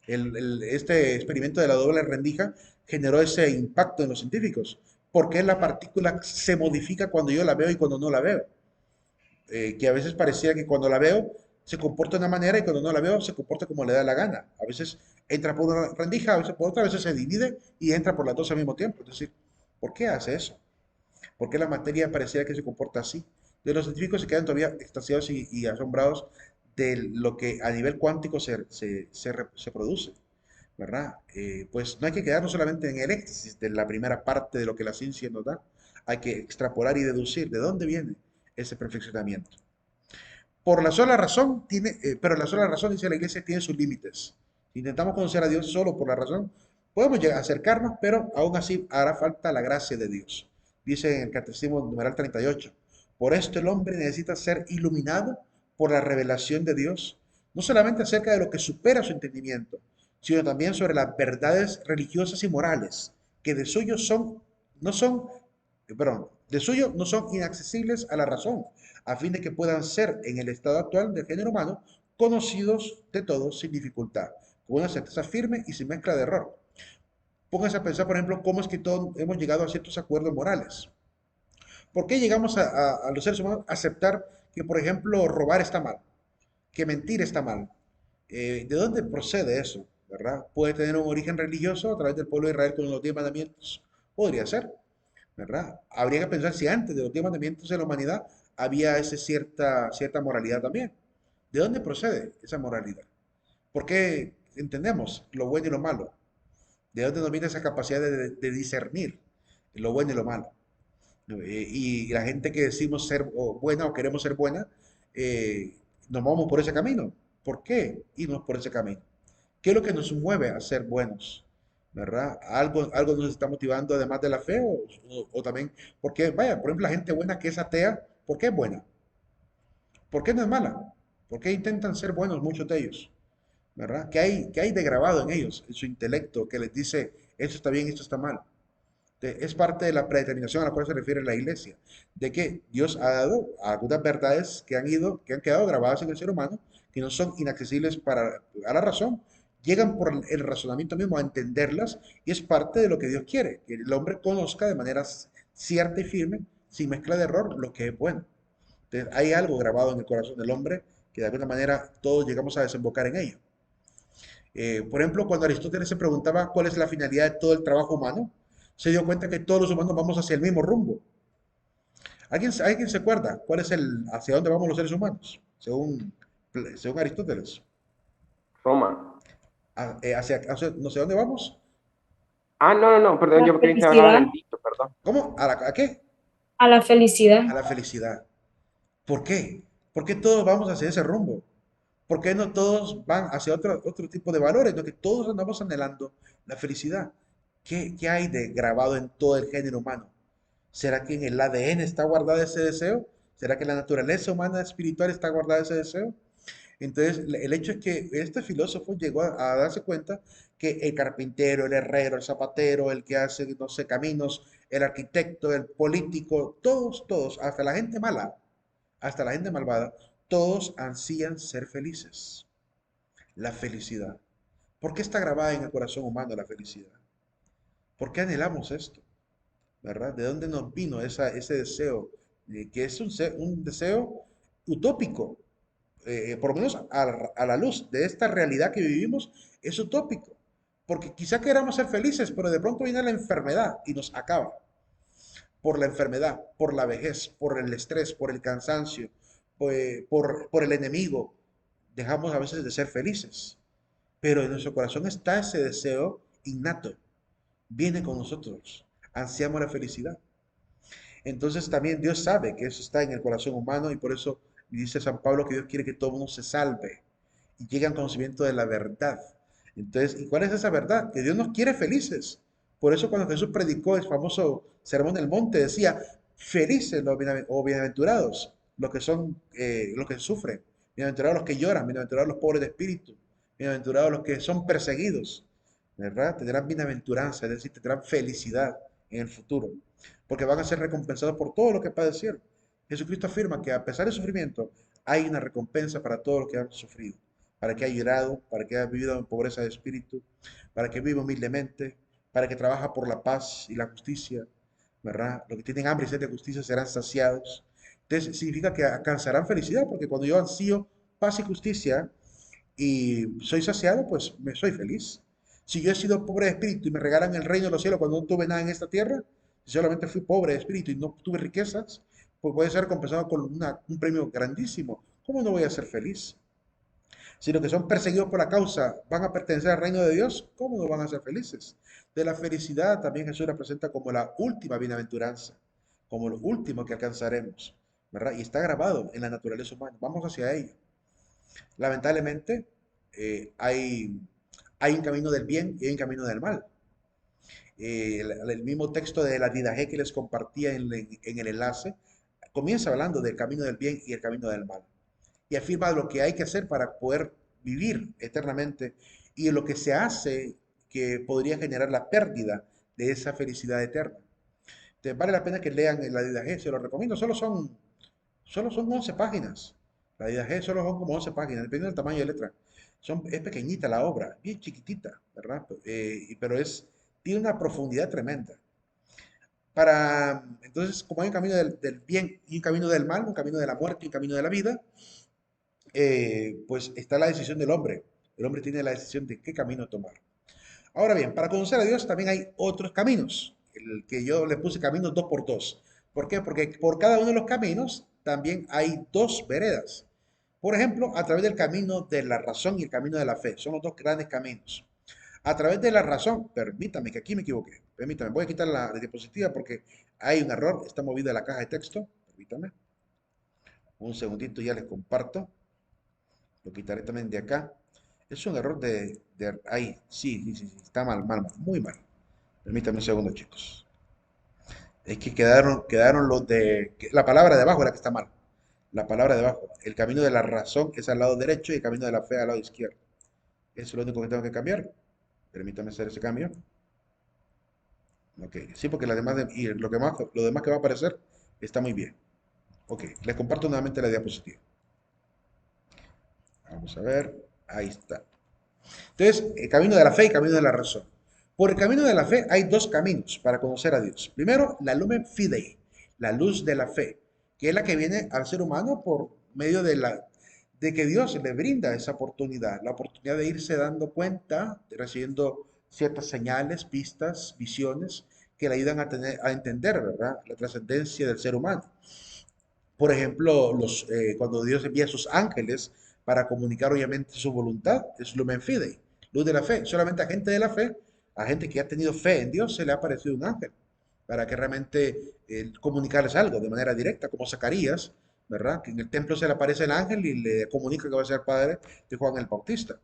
Este experimento de la doble rendija generó ese impacto en los científicos. ¿Por qué la partícula se modifica cuando yo la veo y cuando no la veo? Que a veces parecía que cuando la veo se comporta de una manera y cuando no la veo se comporta como le da la gana. A veces entra por una rendija, a veces por otra, a veces se divide y entra por las dos al mismo tiempo. Es decir, ¿por qué hace eso? ¿Por qué la materia pareciera que se comporta así? De los científicos se quedan todavía extasiados y asombrados de lo que a nivel cuántico se produce, ¿verdad? Pues no hay que quedarnos solamente en el éxtasis de la primera parte de lo que la ciencia nos da, hay que extrapolar y deducir de dónde viene ese perfeccionamiento. Por la sola razón, pero la sola razón, dice la iglesia, tiene sus límites. Si intentamos conocer a Dios solo por la razón, podemos llegar a acercarnos, pero aún así hará falta la gracia de Dios. Dice en el Catecismo numeral 38, por esto el hombre necesita ser iluminado por la revelación de Dios, no solamente acerca de lo que supera su entendimiento, sino también sobre las verdades religiosas y morales, que de suyo no son, perdón, de suyo no son inaccesibles a la razón, a fin de que puedan ser, en el estado actual del género humano, conocidos de todos sin dificultad, con una certeza firme y sin mezcla de error. Pónganse a pensar, por ejemplo, cómo es que todos hemos llegado a ciertos acuerdos morales. ¿Por qué llegamos a los seres humanos a aceptar que, por ejemplo, robar está mal, que mentir está mal? ¿De dónde procede eso? ¿Verdad? Puede tener un origen religioso a través del pueblo de Israel con los 10 mandamientos. Podría ser, ¿verdad? Habría que pensar si antes de los 10 mandamientos en la humanidad había cierta moralidad también. ¿De dónde procede esa moralidad? ¿Por qué entendemos lo bueno y lo malo? ¿De dónde nos viene esa capacidad de discernir lo bueno y lo malo? Y la gente que decimos ser buena o queremos ser buena, eh, nos vamos por ese camino. ¿Por qué irnos por ese camino? ¿Qué es lo que nos mueve a ser buenos? ¿Verdad? ¿Algo nos está motivando además de la fe o también, porque, vaya, por ejemplo, la gente buena que es atea, ¿por qué es buena? ¿Por qué no es mala? ¿Por qué intentan ser buenos muchos de ellos? ¿Verdad? ¿Qué hay de grabado en ellos, en su intelecto, que les dice, esto está bien, esto está mal? Es parte de la predeterminación a la cual se refiere la iglesia, de que Dios ha dado algunas verdades que han quedado grabadas en el ser humano, que no son inaccesibles a la razón, llegan por el razonamiento mismo a entenderlas y es parte de lo que Dios quiere, que el hombre conozca de manera cierta y firme, sin mezcla de error, lo que es bueno. Entonces, hay algo grabado en el corazón del hombre que de alguna manera todos llegamos a desembocar en ello. Por ejemplo, cuando Aristóteles se preguntaba cuál es la finalidad de todo el trabajo humano, se dio cuenta que todos los humanos vamos hacia el mismo rumbo. ¿Alguien se acuerda hacia dónde vamos los seres humanos? Según Aristóteles. Roma. No sé dónde vamos. Ah, no, no, no, perdón, La yo creí que hablaba felicidad, del dicho, perdón. ¿Cómo? ¿A qué? a la felicidad. A la felicidad. ¿Por qué? ¿Por qué todos vamos hacia ese rumbo? ¿Por qué no todos van hacia otro tipo de valores? No, que todos andamos anhelando la felicidad. ¿Qué hay de grabado en todo el género humano? ¿Será que en el ADN está guardado ese deseo? ¿Será que en la naturaleza humana espiritual está guardado ese deseo? Entonces, el hecho es que este filósofo llegó a darse cuenta que el carpintero, el herrero, el zapatero, el que hace, no sé, caminos, el arquitecto, el político, todos, hasta la gente mala, hasta la gente malvada, todos ansían ser felices. La felicidad. ¿Por qué está grabada en el corazón humano la felicidad? ¿Por qué anhelamos esto? ¿Verdad? ¿De dónde nos vino ese deseo? Que es un deseo utópico, por lo menos a la luz de esta realidad que vivimos, es utópico. Porque quizá queramos ser felices, pero de pronto viene la enfermedad y nos acaba. Por la enfermedad, por la vejez, por el estrés, por el cansancio, por el enemigo, dejamos a veces de ser felices. Pero en nuestro corazón está ese deseo innato, viene con nosotros, ansiamos la felicidad. Entonces también Dios sabe que eso está en el corazón humano y por eso dice San Pablo que Dios quiere que todo mundo se salve y llegue al conocimiento de la verdad. Entonces, ¿y cuál es esa verdad? Que Dios nos quiere felices. Por eso cuando Jesús predicó el famoso Sermón del Monte decía, felices o bienaventurados los que son, los que sufren, bienaventurados los que lloran, bienaventurados los pobres de espíritu, bienaventurados los que son perseguidos, ¿verdad? Tendrán bienaventuranza, es decir, tendrán felicidad en el futuro, porque van a ser recompensados por todo lo que padecieron. Jesucristo afirma que a pesar del sufrimiento, hay una recompensa para todos los que han sufrido, para que haya llorado, para que haya vivido en pobreza de espíritu, para que viva humildemente, para que trabaja por la paz y la justicia, ¿verdad? Los que tienen hambre y sed de justicia serán saciados. Entonces significa que alcanzarán felicidad, porque cuando yo ansío paz y justicia y soy saciado, pues me soy feliz. Si yo he sido pobre de espíritu y me regalan el reino de los cielos cuando no tuve nada en esta tierra, si solamente fui pobre de espíritu y no tuve riquezas, pues voy a ser compensado con un premio grandísimo. ¿Cómo no voy a ser feliz? Si los que son perseguidos por la causa van a pertenecer al reino de Dios, ¿cómo no van a ser felices? De la felicidad también Jesús la presenta como la última bienaventuranza, como lo último que alcanzaremos, ¿verdad? Y está grabado en la naturaleza humana. Vamos hacia ello. Lamentablemente, hay un camino del bien y hay un camino del mal. El mismo texto de la Didaje que les compartía en el enlace comienza hablando del camino del bien y el camino del mal. Y afirma lo que hay que hacer para poder vivir eternamente y lo que se hace que podría generar la pérdida de esa felicidad eterna. Entonces, vale la pena que lean la Didaje, se lo recomiendo. Solo son 11 páginas. La Didaje solo son como 11 páginas, dependiendo del tamaño de letra. Es pequeñita la obra, bien chiquitita, ¿verdad? Pero es tiene una profundidad tremenda. Entonces, como hay un camino del bien y un camino del mal, un camino de la muerte y un camino de la vida, pues está la decisión del hombre. El hombre tiene la decisión de qué camino tomar. Ahora bien, para conocer a Dios también hay otros caminos, el que yo le puse caminos dos por dos. ¿Por qué? Porque por cada uno de los caminos también hay dos veredas. Por ejemplo, a través del camino de la razón y el camino de la fe. Son los dos grandes caminos. A través de la razón, permítame que aquí me equivoqué. Permítame, voy a quitar la diapositiva porque hay un error. Está movida la caja de texto. Permítame. Un segundito, ya les comparto. Lo quitaré también de acá. Es un error ahí. Sí, sí, sí, sí, está mal, mal, mal, muy mal. Permítanme un segundo, chicos. Es que quedaron los la palabra de abajo es la que está mal. La palabra de abajo. El camino de la razón es al lado derecho y el camino de la fe al lado izquierdo. Eso es lo único que tengo que cambiar. Permítame hacer ese cambio. Ok, sí, porque y lo demás que va a aparecer está muy bien. Ok, les comparto nuevamente la diapositiva. Vamos a ver, ahí está. Entonces, el camino de la fe y el camino de la razón. Por el camino de la fe hay dos caminos para conocer a Dios. Primero, la lumen fidei, la luz de la fe, que es la que viene al ser humano por medio de que Dios le brinda esa oportunidad, la oportunidad de irse dando cuenta, recibiendo ciertas señales, pistas, visiones que le ayudan a entender, ¿verdad?, la trascendencia del ser humano. Por ejemplo, cuando Dios envía a sus ángeles para comunicar obviamente su voluntad, es lumen fidei, luz de la fe. Solamente a gente de la fe, a gente que ha tenido fe en Dios, se le ha aparecido un ángel para que realmente comunicarles algo de manera directa, como Zacarías, ¿verdad? Que en el templo se le aparece el ángel y le comunica que va a ser padre de Juan el Bautista.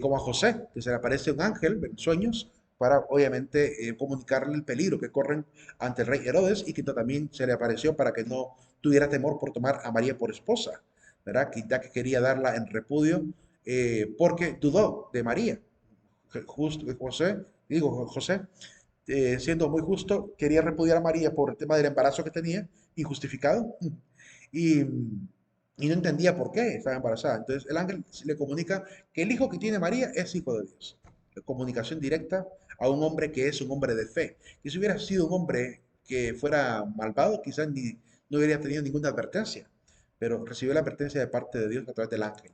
Como a José, que se le aparece un ángel en sueños para obviamente comunicarle el peligro que corren ante el rey Herodes y que también se le apareció para que no tuviera temor por tomar a María por esposa, ¿verdad? Que ya que quería darla en repudio porque dudó de María. Justo, José, siendo muy justo, quería repudiar a María por el tema del embarazo que tenía, injustificado, y, y no entendía por qué estaba embarazada. Entonces el ángel le comunica que el hijo que tiene María es hijo de Dios. Comunicación directa a un hombre que es un hombre de fe. Que si hubiera sido un hombre que fuera malvado, quizás no hubiera tenido ninguna advertencia, pero recibió la advertencia de parte de Dios a través del ángel.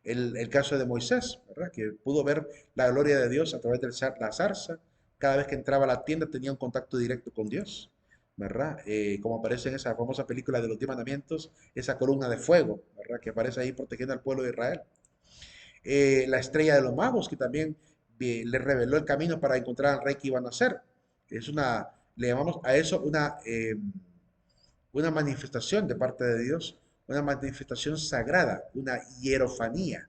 El caso de Moisés, ¿verdad? Que pudo ver la gloria de Dios a través de la zarza. Cada vez que entraba a la tienda tenía un contacto directo con Dios, ¿verdad? Como aparece en esa famosa película de los 10 mandamientos, esa columna de fuego, ¿verdad? Que aparece ahí protegiendo al pueblo de Israel. La estrella de los magos, que también le reveló el camino para encontrar al rey que iban a nacer. Le llamamos a eso una manifestación de parte de Dios, una manifestación sagrada, una hierofanía.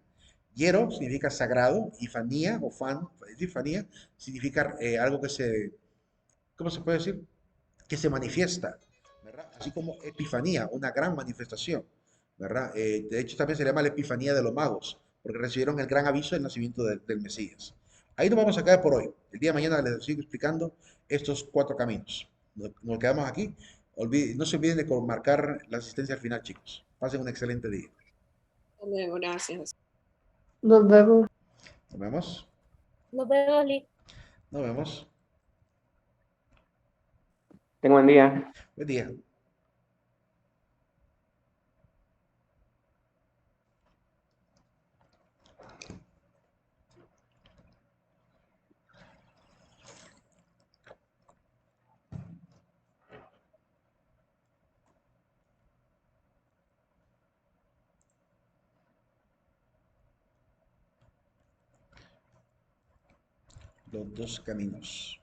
Hiero significa sagrado y fanía o fanía significa algo que ¿cómo se puede decir? Que se manifiesta, ¿verdad? Así como epifanía, una gran manifestación, ¿verdad? De hecho también se llama la epifanía de los magos, porque recibieron el gran aviso del nacimiento del Mesías. Ahí nos vamos a quedar por hoy. El día de mañana les sigo explicando estos 4 caminos. Nos quedamos aquí. No se olviden de marcar la asistencia al final, chicos. Pasen un excelente día. Hasta luego, gracias. Nos vemos. Nos vemos. Nos vemos, Lick. Nos vemos. Tengo buen día. Buen día. Los 2 caminos.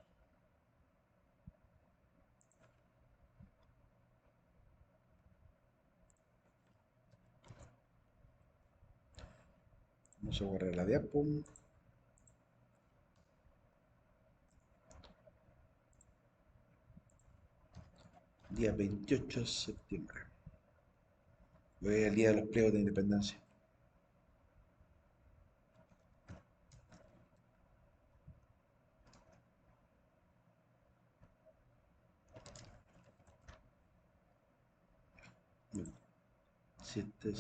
Vamos a borrar la diapo. Día 28 de septiembre. Hoy es el día de los pliegos de independencia. Siete.